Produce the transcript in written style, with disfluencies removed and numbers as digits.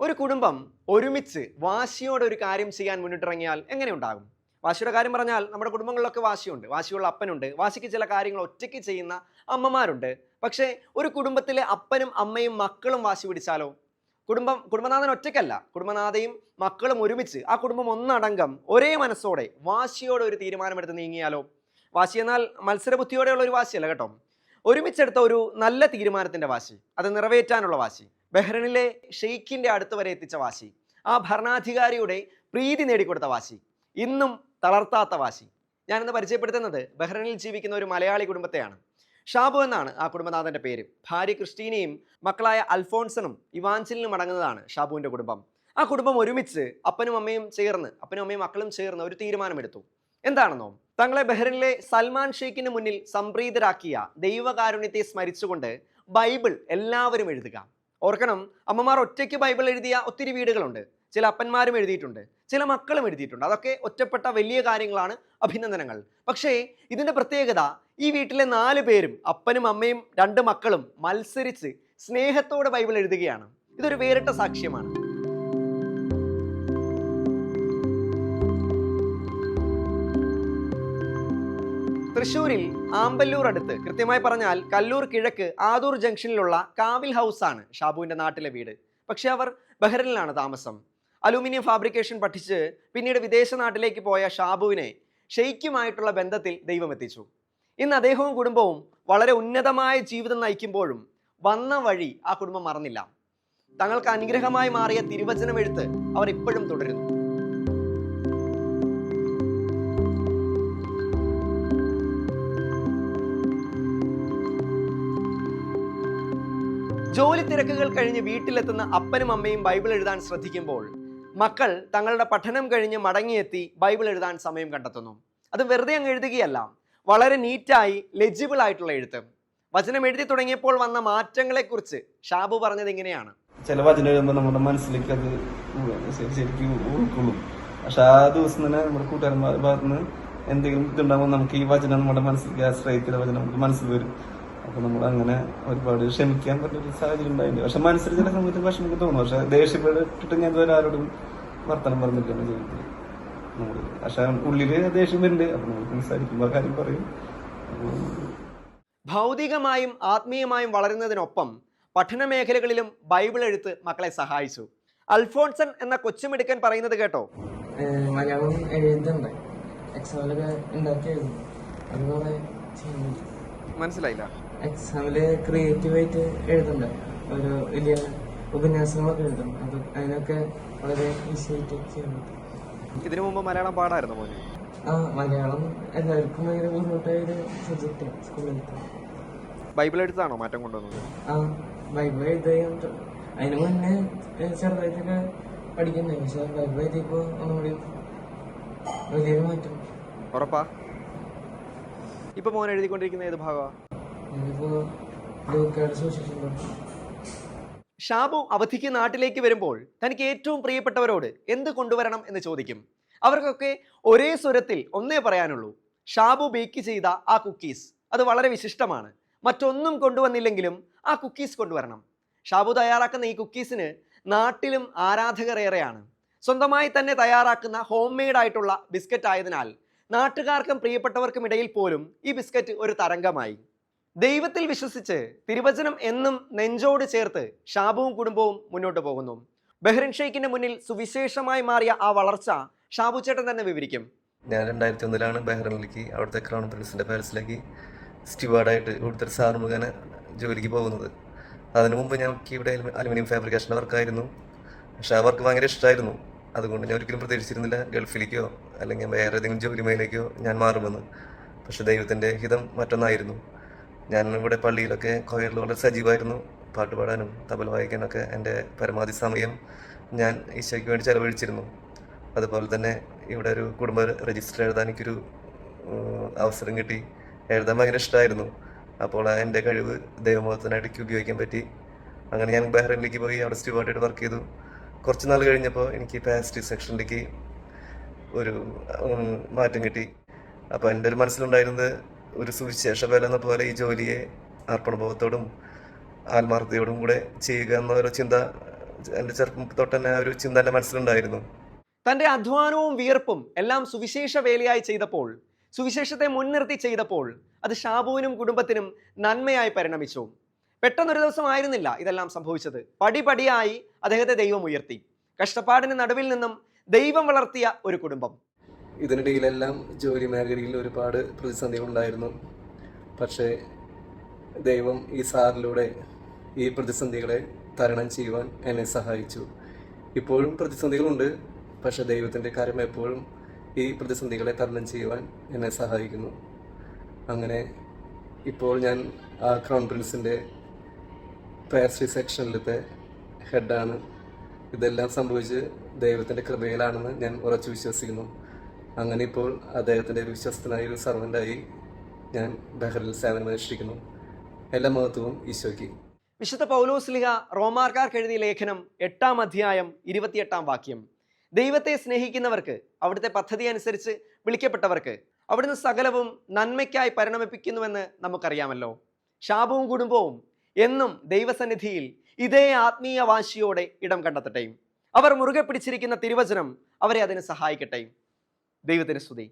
ഒരു കുടുംബം ഒരുമിച്ച് വാശിയോടെ ഒരു കാര്യം ചെയ്യാൻ മുന്നിട്ടിറങ്ങിയാൽ എങ്ങനെ ഉണ്ടാകും? വാശിയുടെ കാര്യം പറഞ്ഞാൽ നമ്മുടെ കുടുംബങ്ങളിലൊക്കെ വാശിയുണ്ട്. വാശിയുള്ള അപ്പനുണ്ട്, വാശിക്ക് ചില കാര്യങ്ങൾ ഒറ്റയ്ക്ക് ചെയ്യുന്ന അമ്മമാരുണ്ട്. പക്ഷേ ഒരു കുടുംബത്തിലെ അപ്പനും അമ്മയും മക്കളും വാശി പിടിച്ചാലോ? കുടുംബനാഥൻ ഒറ്റയ്ക്കല്ല, കുടുംബനാഥയും മക്കളും ഒരുമിച്ച് ആ കുടുംബം ഒന്നടങ്കം ഒരേ മനസ്സോടെ വാശിയോടെ ഒരു തീരുമാനമെടുത്ത് നീങ്ങിയാലോ? വാശി എന്നാൽ മത്സരബുദ്ധിയോടെയുള്ള ഒരു വാശിയല്ല കേട്ടോ. ഒരുമിച്ചെടുത്ത ഒരു നല്ല തീരുമാനത്തിന്റെ വാശി, അത് നിറവേറ്റാനുള്ള വാശി, ബഹ്റൈനിലെ ഷെയ്ഖിന്റെ അടുത്ത് വരെ എത്തിച്ച വാശി, ആ ഭരണാധികാരിയുടെ പ്രീതി നേടിക്കൊടുത്ത വാശി, ഇന്നും തളർത്താത്ത വാശി. ഞാനിന്ന് പരിചയപ്പെടുത്തുന്നത് ബഹ്റൈനിൽ ജീവിക്കുന്ന ഒരു മലയാളി കുടുംബത്തെയാണ്. ഷാബു എന്നാണ് ആ കുടുംബനാഥന്റെ പേര്. ഭാര്യ ക്രിസ്റ്റീനയും മക്കളായ അൽഫോൺസനും ഇവാഞ്ചലിനും അടങ്ങുന്നതാണ് ഷാബുവിന്റെ കുടുംബം. ആ കുടുംബം ഒരുമിച്ച് അപ്പനും അമ്മയും മക്കളും ചേർന്ന് ഒരു തീരുമാനമെടുത്തു. എന്താണെന്നോ, തങ്ങളെ ബഹ്റൈനിലെ സൽമാൻ ഷെയ്ഖിന് മുന്നിൽ സംപ്രീതരാക്കിയ ദൈവകാരുണ്യത്തെ സ്മരിച്ചുകൊണ്ട് ബൈബിൾ എല്ലാവരും എഴുതുക. ഓർക്കണം, അമ്മമാർ ഒറ്റയ്ക്ക് ബൈബിൾ എഴുതിയ ഒത്തിരി വീടുകളുണ്ട്. ചില അപ്പന്മാരും എഴുതിയിട്ടുണ്ട്, ചില മക്കളും എഴുതിയിട്ടുണ്ട്. അതൊക്കെ ഒറ്റപ്പെട്ട വലിയ കാര്യങ്ങളാണ്, അഭിനന്ദനങ്ങൾ. പക്ഷേ ഇതിന്റെ പ്രത്യേകത, ഈ വീട്ടിലെ 4 പേരും, അപ്പനും അമ്മയും 2 മക്കളും മത്സരിച്ച് സ്നേഹത്തോടെ ബൈബിൾ എഴുതുകയാണ്. ഇതൊരു വേറിട്ട സാക്ഷ്യമാണ്. തൃശ്ശൂരിൽ ആമ്പല്ലൂർ അടുത്ത്, കൃത്യമായി പറഞ്ഞാൽ കല്ലൂർ കിഴക്ക് ആദൂർ ജംഗ്ഷനിലുള്ള കാവിൽ ഹൗസ് ആണ് ഷാബുവിന്റെ നാട്ടിലെ വീട്. പക്ഷെ അവർ ബഹ്റൈനിലാണ് താമസം. അലൂമിനിയം ഫാബ്രിക്കേഷൻ പഠിച്ച് പിന്നീട് വിദേശ നാട്ടിലേക്ക് പോയ ഷാബുവിനെ ഷെയ്ഖുമായിട്ടുള്ള ബന്ധത്തിൽ ദൈവം എത്തിച്ചു. ഇന്ന് അദ്ദേഹവും കുടുംബവും വളരെ ഉന്നതമായ ജീവിതം നയിക്കുമ്പോഴും വന്ന വഴി ആ കുടുംബം മറന്നില്ല. തങ്ങൾക്ക് അനുഗ്രഹമായി മാറിയ തിരുവചനം എഴുത്ത് അവർ ഇപ്പോഴും തുടരുന്നു. ജോലി തിരക്കുകൾ കഴിഞ്ഞ് വീട്ടിലെത്തുന്ന അപ്പനും അമ്മയും ബൈബിൾ എഴുതാൻ ശ്രദ്ധിക്കുമ്പോൾ മക്കൾ തങ്ങളുടെ പഠനം കഴിഞ്ഞ് മടങ്ങിയെത്തി ബൈബിൾ എഴുതാൻ സമയം കണ്ടെത്തുന്നു. അത് വെറുതെ അങ്ങ് എഴുതുകയല്ല, വളരെ നീറ്റായി ലെജിബിൾ ആയിട്ടുള്ള എഴുത്ത്. വചനം എഴുതി തുടങ്ങിയപ്പോൾ വന്ന മാറ്റങ്ങളെക്കുറിച്ച് ഷാബു പറഞ്ഞത് ഇങ്ങനെയാണ്. ചില വചനം എഴുതുമ്പോൾ നമ്മുടെ മനസ്സിലേക്ക് അത് ശരിക്കും ഉൾക്കൊള്ളും. പക്ഷെ ആ ദിവസം തന്നെ നമ്മുടെ കൂട്ടുകാരന്മാരുടെ ഭാഗത്തുനിന്ന് എന്തെങ്കിലും ഇതുണ്ടാകുമ്പോൾ നമുക്ക് ഈ വചനം നമ്മുടെ മനസ്സിലേക്ക് ആശ്രയിക്കുന്ന വചനം നമുക്ക് മനസ്സിൽ വരും. അപ്പൊ നമ്മൾ അങ്ങനെ ഒരുപാട് ക്ഷമിക്കാൻ പറ്റൊരു സാഹചര്യം ഉണ്ടായിട്ടുണ്ട്. പക്ഷെ മനസ്സിൽ ചില സമയത്ത് വിഷമൊക്കെ തോന്നും. പക്ഷെ ദേഷ്യപ്പെട്ടിട്ട് ഞാൻ ഇതുവരെ ആരോടും വർത്തനം പറഞ്ഞിരിക്കുകയാണ് ജീവിതത്തിൽ നമ്മള്. പക്ഷെ ഉള്ളില് ദേഷ്യം വരുന്നുണ്ട്. അപ്പൊ നമ്മൾ സംസാരിക്കുമ്പോൾ കാര്യം പറയും. ഭൗതികമായും ആത്മീയമായും വളരുന്നതിനൊപ്പം പഠന മേഖലകളിലും ബൈബിൾ എഴുത്ത് മക്കളെ സഹായിച്ചു. അൽഫോൺസൺ എന്ന കൊച്ചുമിടുക്കൻ പറയുന്നത് കേട്ടോ. മലയാളം എഴുതുന്നുണ്ട്, എക്സാമിലൊക്കെ ഉണ്ടാക്കി എഴുതും. അതുപോലെ മനസ്സിലായില്ല. എക്സാമില് ക്രിയേറ്റീവായിട്ട് എഴുതുന്നുണ്ട്, ഒരു വലിയ ഉപന്യാസങ്ങളൊക്കെ എഴുതും. അത് അതിനൊക്കെ വളരെ ഈസി ആയിട്ട് ചെയ്യാൻ പറ്റും. ഇതിനു മുമ്പ് മലയാളം പാടായിരുന്നു മോനെ? മലയാളം എല്ലാവർക്കും ഭയങ്കര ബുദ്ധിമുട്ടായ ഒരു സബ്ജക്റ്റ് സ്കൂളിൽ. ബൈബിൾ എഴുത്താണോ മാറ്റം കൊണ്ടുവന്നത്? ബൈബിൾ എഴുതാൻ അതിന് മുന്നേ ചെറുതായിട്ടൊക്കെ പഠിക്കണ്ടേ, പക്ഷെ ബൈബിൾ എഴുതിയപ്പോ ഒന്നുകൂടി വലിയൊരു മാറ്റം. ഉറപ്പാ? ഇപ്പൊ മോൻ എഴുതിക്കൊണ്ടിരിക്കുന്ന ഏത് ഭാഗമാ? ഷാബു അവധിക്ക് നാട്ടിലേക്ക് വരുമ്പോൾ തനിക്ക് ഏറ്റവും പ്രിയപ്പെട്ടവരോട് എന്ത് കൊണ്ടുവരണം എന്ന് ചോദിക്കും. അവർക്കൊക്കെ ഒരേ സ്വരത്തിൽ ഒന്നേ പറയാനുള്ളൂ: ഷാബു ബേക്ക് ചെയ്ത ആ കുക്കീസ്, അത് വളരെ വിശിഷ്ടമാണ്. മറ്റൊന്നും കൊണ്ടുവന്നില്ലെങ്കിലും ആ കുക്കീസ് കൊണ്ടുവരണം. ഷാബു തയ്യാറാക്കുന്ന ഈ കുക്കീസിന് നാട്ടിലും ആരാധകർ ഏറെയാണ്. സ്വന്തമായി തന്നെ തയ്യാറാക്കുന്ന ഹോം മെയ്ഡ് ആയിട്ടുള്ള ബിസ്ക്കറ്റ് ആയതിനാൽ നാട്ടുകാർക്കും പ്രിയപ്പെട്ടവർക്കും ഇടയിൽ പോലും ഈ ബിസ്ക്കറ്റ് ഒരു തരംഗമായി. ദൈവത്തിൽ വിശ്വസിച്ച് തിരുവചനം എന്നും നെഞ്ചോട് ചേർത്ത് ഷാബുവും കുടുംബവും മുന്നോട്ട് പോകുന്നു. ബഹ്റൈൻ ഷെയ്ഖിന്റെ മുന്നിൽ സുവിശേഷമായി മാറിയ ആ വളർച്ച ഷാബു ചേട്ടൻ തന്നെ വിവരിക്കും. ഞാൻ 2001 ബഹ്റൈനിലേക്ക്, അവിടുത്തെ ക്രൗൺ പ്രിൻസിന്റെ പാലസിലേക്ക് സ്റ്റുവാർഡായിട്ട് ഇവിടുത്തെ സാർ മുഖേന ജോലിക്ക് പോകുന്നത്. അതിനു മുമ്പ് ഞങ്ങൾക്ക് ഇവിടെ അലുമിനിയം ഫാബ്രിക്കേഷൻ്റെ വർക്കായിരുന്നു. പക്ഷെ ആ വർക്ക് ഭയങ്കര ഇഷ്ടമായിരുന്നു. അതുകൊണ്ട് ഞാൻ ഒരിക്കലും പ്രതീക്ഷിച്ചിരുന്നില്ല ഗൾഫിലേക്കോ അല്ലെങ്കിൽ വേറെ ഏതെങ്കിലും ജോലി മേഖലയിലേക്കോ ഞാൻ മാറുമെന്ന്. പക്ഷെ ദൈവത്തിൻ്റെ ഹിതം മറ്റൊന്നായിരുന്നു. ഞാൻ ഇവിടെ പള്ളിയിലൊക്കെ കൊയറിൽ വളരെ സജീവമായിരുന്നു. പാട്ട് പാടാനും തബല വായിക്കാനൊക്കെ എൻ്റെ പരമാവധി സമയം ഞാൻ ഈശോയ്ക്ക് വേണ്ടി ചെലവഴിച്ചിരുന്നു. അതുപോലെ തന്നെ ഇവിടെ ഒരു കുടുംബ രജിസ്റ്റർ എഴുതാൻ എനിക്കൊരു അവസരം കിട്ടി. എഴുതാൻ ഭയങ്കര ഇഷ്ടമായിരുന്നു. അപ്പോൾ എൻ്റെ കഴിവ് ദൈവമഹത്വത്തിനായിട്ട് ഉപയോഗിക്കാൻ പറ്റി. അങ്ങനെ ഞാൻ ബഹ്റൈനിലേക്ക് പോയി അവിടെ സ്റ്റുവാർഡായിട്ട് വർക്ക് ചെയ്തു. കുറച്ച് നാൾ കഴിഞ്ഞപ്പോൾ എനിക്ക് പാസ്ട്രി സെക്ഷനിലേക്ക് ഒരു മാറ്റം കിട്ടി. അപ്പോൾ എൻ്റെ ഒരു മനസ്സിലുണ്ടായിരുന്നത് ഒരു സുവിശേഷ വേല എന്ന പോലെ ഈ ജോലിയെ അർപ്പണബോധത്തോടും ആത്മാർത്ഥതയോടും കൂടെ ചെയ്യുക എന്നൊരു ചിന്ത എൻ്റെ ചെറുപ്പം തൊട്ട് തന്നെ ആ ഒരു ചിന്ത എൻ്റെ മനസ്സിലുണ്ടായിരുന്നു. തൻ്റെ അധ്വാനവും വിയർപ്പും എല്ലാം സുവിശേഷ വേലയായി ചെയ്തപ്പോൾ, സുവിശേഷത്തെ മുൻനിർത്തി ചെയ്തപ്പോൾ അത് ഷാബുവിനും കുടുംബത്തിനും നന്മയായി പരിണമിച്ചു. പെട്ടെന്നൊരു ദിവസം ആയിരുന്നില്ല ഇതെല്ലാം സംഭവിച്ചത്. പടിപടിയായി അദ്ദേഹത്തെ ദൈവം ഉയർത്തി. കഷ്ടപ്പാടിന് നടുവിൽ നിന്നും ദൈവം വളർത്തിയ ഒരു കുടുംബം. ഇതിനിടയിലെല്ലാം ജോലി മേഖലയിൽ ഒരുപാട് പ്രതിസന്ധികളുണ്ടായിരുന്നു. പക്ഷേ ദൈവം ഈ സാറിലൂടെ ഈ പ്രതിസന്ധികളെ തരണം ചെയ്യുവാൻ എന്നെ സഹായിച്ചു. ഇപ്പോഴും പ്രതിസന്ധികളുണ്ട്, പക്ഷെ ദൈവത്തിൻ്റെ കാര്യം എപ്പോഴും ഈ പ്രതിസന്ധികളെ തരണം ചെയ്യുവാൻ എന്നെ സഹായിക്കുന്നു. അങ്ങനെ ഇപ്പോൾ ഞാൻ ആ ക്രൗൺ പ്രിൻസിൻ്റെ പേസ്ട്രി സെക്ഷനിലത്തെ ഹെഡാണ്. ഇതെല്ലാം സംഭവിച്ച് ദൈവത്തിൻ്റെ കൃപയിലാണെന്ന് ഞാൻ ഉറച്ചു വിശ്വസിക്കുന്നു. അങ്ങനെ ഇപ്പോൾ അദ്ദേഹത്തിൻ്റെ വിശ്വസ്തനായ ഒരു സർവൻ്റായി ഞാൻ ബഹ്റിനിൽ സേവനമനുഷ്ഠിക്കുന്നു. എല്ലാ മഹത്വവും ഈശോയ്ക്ക്. വിശുദ്ധ പൗലോസ്ലിഹ റോമാർക്കാർക്ക് എഴുതിയ ലേഖനം 8-ാം അധ്യായം 28-ാം വാക്യം: ദൈവത്തെ സ്നേഹിക്കുന്നവർക്ക്, അവിടുത്തെ പദ്ധതി അനുസരിച്ച് വിളിക്കപ്പെട്ടവർക്ക് അവിടുന്ന് സകലവും നന്മയ്ക്കായി പരിണമിപ്പിക്കുന്നുവെന്ന് നമുക്കറിയാമല്ലോ. ഷാബുവും കുടുംബവും എന്നും ദൈവസന്നിധിയിൽ ഇതേ ആത്മീയ വാശിയോടെ ഇടം കണ്ടെത്തട്ടെ. അവർ മുറുകെ പിടിച്ചിരിക്കുന്ന തിരുവചനം അവരെ അതിന് സഹായിക്കട്ടെ. ദൈവത്തിന് സ്തുതി.